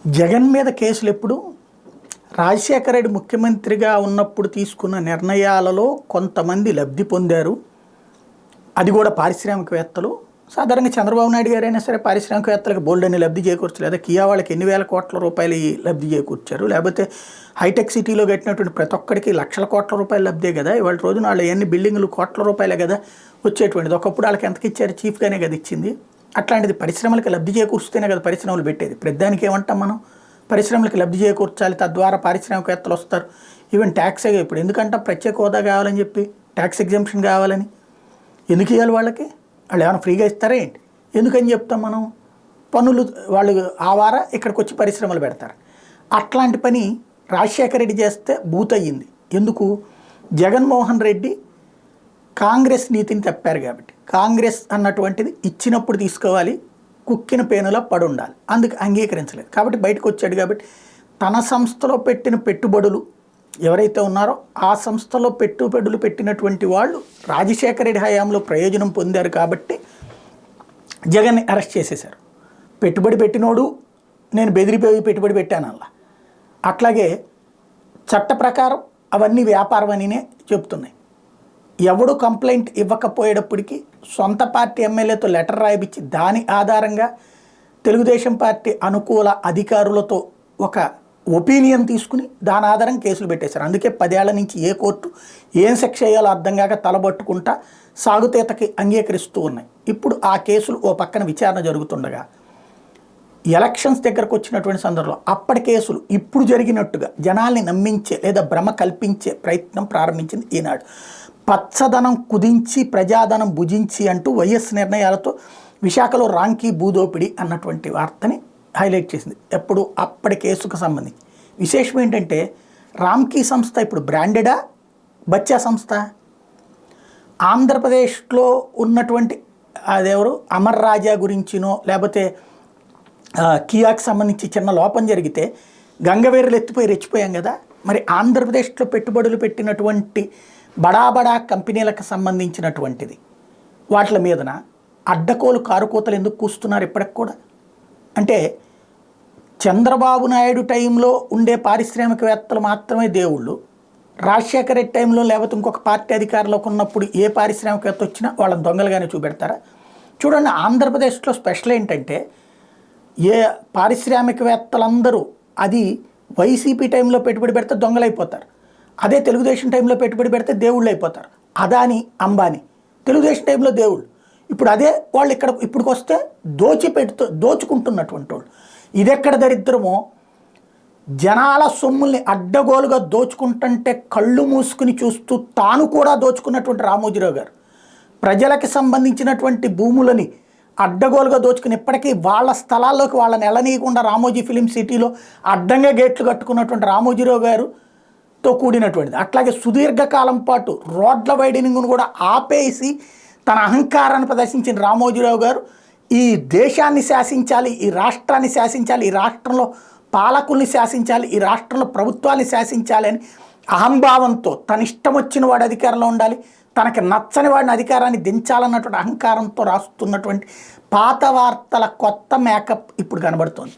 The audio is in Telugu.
జగన్ మీద కేసులు ఎప్పుడు రాజశేఖర రెడ్డి ముఖ్యమంత్రిగా ఉన్నప్పుడు తీసుకున్న నిర్ణయాలలో కొంతమంది లబ్ధి పొందారు. అది కూడా పారిశ్రామికవేత్తలు. సాధారణంగా చంద్రబాబు నాయుడు గారైనా సరే పారిశ్రామికవేత్తలకు బోల్డ్ అని లబ్ధి చేకూర్చు, లేదా కియా వాళ్ళకి ఎన్ని వేల కోట్ల రూపాయలు లబ్ధి చేకూర్చారు, లేకపోతే హైటెక్ సిటీలో కట్టినటువంటి ప్రతి ఒక్కడికి లక్షల కోట్ల రూపాయలు లబ్ధే కదా. ఇవాళ రోజున వాళ్ళు ఎన్ని బిల్డింగ్లు కోట్ల రూపాయలే కదా వచ్చేటువంటిది. ఒకప్పుడు వాళ్ళకి ఎంతకి ఇచ్చారు? చీఫ్గానే కదా ఇచ్చింది. అట్లాంటిది పరిశ్రమలకు లబ్ధి చేకూర్చితేనే కదా పరిశ్రమలు పెట్టేది. ప్రతిదానికి ఏమంటాం మనం? పరిశ్రమలకు లబ్ధి చేకూర్చాలి, తద్వారా పారిశ్రామికవేత్తలు వస్తారు. ఈవెన్ ట్యాక్స్ ఇప్పుడు ఎందుకంటే ప్రత్యేక హోదా కావాలని చెప్పి ట్యాక్స్ ఎగ్జంప్షన్ కావాలని ఎందుకు ఇవ్వాలి? వాళ్ళకి వాళ్ళు ఏమైనా ఫ్రీగా ఇస్తారా ఏంటి? ఎందుకని చెప్తాం మనం? పన్నులు వాళ్ళు ఆవారా ఇక్కడికి వచ్చి పరిశ్రమలు పెడతారు. అట్లాంటి పని రాజశేఖర రెడ్డి చేస్తే బూత్ అయ్యింది. ఎందుకు? జగన్మోహన్ రెడ్డి కాంగ్రెస్ నీతిని తప్పారు కాబట్టి. కాంగ్రెస్ అన్నటువంటిది ఇచ్చినప్పుడు తీసుకోవాలి, కుక్కిన పేనులా పడి ఉండాలి. అందుకు అంగీకరించలేదు కాబట్టి బయటకు వచ్చాడు. కాబట్టి తన సంస్థలో పెట్టిన పెట్టుబడులు ఎవరైతే ఉన్నారో ఆ సంస్థలో పెట్టుబడులు పెట్టినటువంటి వాళ్ళు రాజశేఖర రెడ్డి హయాంలో ప్రయోజనం పొందారు కాబట్టి జగన్ని అరెస్ట్ చేసేశారు. పెట్టుబడి పెట్టినోడు నేను బెదిరిపోయి పెట్టుబడి పెట్టాను అలా. అట్లాగే చట్ట ప్రకారం అవన్నీ వ్యాపారం అనినే చెప్తున్నాయి. ఎవడు కంప్లైంట్ ఇవ్వకపోయేటప్పటికీ సొంత పార్టీ ఎమ్మెల్యేతో లెటర్ రాయిపించి దాని ఆధారంగా తెలుగుదేశం పార్టీ అనుకూల అధికారులతో ఒక ఒపీనియన్ తీసుకుని దాని ఆధారంగా కేసులు పెట్టేశారు. అందుకే 10 ఏళ్ల నుంచి ఏ కోర్టు ఏం శిక్ష చేయాలో అర్థం కాక తలబట్టుకుంటా సాగుతీతకి అంగీకరిస్తూ ఉన్నాయి. ఇప్పుడు ఆ కేసులు ఓ పక్కన విచారణ జరుగుతుండగా ఎలక్షన్స్ దగ్గరకు వచ్చినటువంటి సందర్భంలో అప్పటి కేసులు ఇప్పుడు జరిగినట్టుగా జనాల్ని నమ్మించే లేదా భ్రమ కల్పించే ప్రయత్నం ప్రారంభించింది ఈనాడు. పచ్చదనం కుదించి ప్రజాధనం భుజించి అంటూ వైఎస్ నిర్ణయాలతో విశాఖలో రాంకీ భూదోపిడి అన్నటువంటి వార్తని హైలైట్ చేసింది. ఎప్పుడు అప్పటి కేసుకు సంబంధించి విశేషం ఏంటంటే రామ్కీ సంస్థ ఇప్పుడు బ్రాండెడా బచ్చా సంస్థ? ఆంధ్రప్రదేశ్లో ఉన్నటువంటి అదెవరు అమర్ రాజా గురించినో లేకపోతే కియాకి సంబంధించి చిన్న లోపం జరిగితే గంగవేరులు ఎత్తిపోయి రెచ్చిపోయాం కదా. మరి ఆంధ్రప్రదేశ్లో పెట్టుబడులు పెట్టినటువంటి బడా కంపెనీలకు సంబంధించినటువంటిది వాటి మీదన అడ్డకోలు కారుకోతలు ఎందుకు కూస్తున్నారు ఇప్పటికి కూడా? అంటే చంద్రబాబు నాయుడు టైంలో ఉండే పారిశ్రామికవేత్తలు మాత్రమే దేవుళ్ళు. రాజశేఖర రెడ్డి టైంలో లేకపోతే ఇంకొక పార్టీ అధికారంలోకి ఉన్నప్పుడు ఏ పారిశ్రామికవేత్త వచ్చినా వాళ్ళని దొంగలుగానే చూపెడతారా? చూడండి, ఆంధ్రప్రదేశ్లో స్పెషల్ ఏంటంటే ఏ పారిశ్రామికవేత్తలందరూ అది వైసీపీ టైంలో పెట్టుబడి పెడితే దొంగలైపోతారు. అదే తెలుగుదేశం టైంలో పెట్టుబడి పెడితే దేవుళ్ళు అయిపోతారు. అదాని అంబానీ తెలుగుదేశం టైంలో దేవుళ్ళు. ఇప్పుడు అదే వాళ్ళు ఇక్కడ ఇప్పటికి వస్తే దోచుకుంటున్నటువంటి వాళ్ళు. ఇదెక్కడ దరిద్రమో! జనాల సొమ్ముల్ని అడ్డగోలుగా దోచుకుంటుంటే కళ్ళు మూసుకుని చూస్తూ తాను కూడా దోచుకున్నటువంటి రామోజీరావు గారు ప్రజలకు సంబంధించినటువంటి భూములని అడ్డగోలుగా దోచుకుని ఇప్పటికీ వాళ్ళ స్థలాల్లోకి వాళ్ళని వెళ్ళనీయకుండా రామోజీ ఫిలిం సిటీలో అడ్డంగా గేట్లు కట్టుకున్నటువంటి రామోజీరావు గారుతో కూడినటువంటిది. అట్లాగే సుదీర్ఘకాలం పాటు రోడ్ల వైడనింగ్ను కూడా ఆపేసి తన అహంకారాన్ని ప్రదర్శించిన రామోజీరావు గారు ఈ దేశాన్ని శాసించాలి, ఈ రాష్ట్రాన్ని శాసించాలి, ఈ రాష్ట్రంలో పాలకుల్ని శాసించాలి, ఈ రాష్ట్రంలో ప్రభుత్వాన్ని శాసించాలి అని అహంభావంతో తన ఇష్టం వచ్చిన వాడు అధికారంలో ఉండాలి, తనకి నచ్చని వాడిని అధికారాన్ని దించాలన్నటువంటి అహంకారంతో రాస్తున్నటువంటి పాత వార్తల కొత్త మేకప్ ఇప్పుడు కనబడుతోంది.